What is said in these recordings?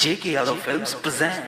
JK Yadav Films present.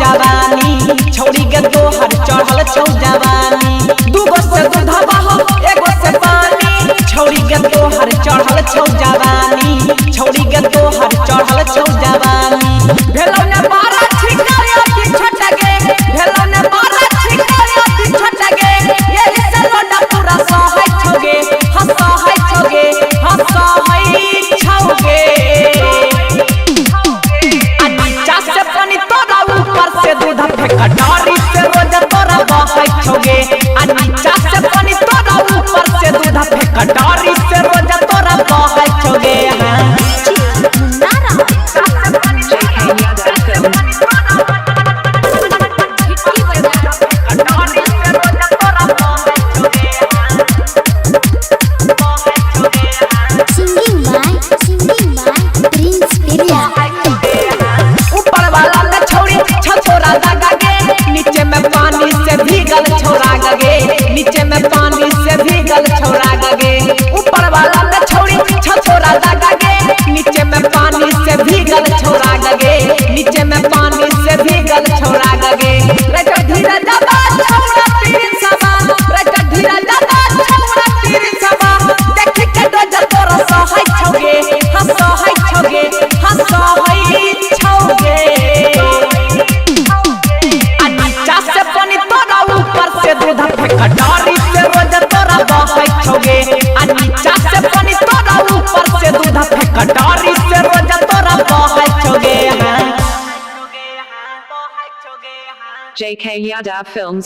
छौड़ी के तोहर चढ़ल छौ जवानी दूगो से दूधवा हो एगो से पानी छौड़ी के तोहर चढ़ल छौ जवानी छौड़ी के तोहर चढ़ल छौ जवानी भेलौ ने बारा छिकाया की छटगे भेलौ ने बारा छिकाया की छटगे यही से लोडा पूरा सहै छौगे हंसै छौगे हंसै छौगे अच्छा से पानी तोरा ऊपर से दूध कटारी से रोज तोरा बहै छौगे आ नीचा से पानी तोरा ऊपर से दूध कटारी से रोज तोरा बहै छौगे नीचे में पानी से भीगल छौरा गगे ऊपर वाला में छौरी छछोरा दागे नीचे में पानी से भीगल छौरा गगे नीचे में पानी से भीगल छौरा गगे रट धीरे दबा छौरा तीर समा रट धीरे दबा छौरा तीर समा देख के डोजर तोरा सहै छौगे हंसै छौगे हंसै छौगे अच्छा से पानी तोरा ऊपर से दूध कटारी से रोज तोरा बहै छौगे आ नीचा से पानी तोरा ऊपर से दूध कटारी से रोज तोरा बहै छौगे JK Yadav Films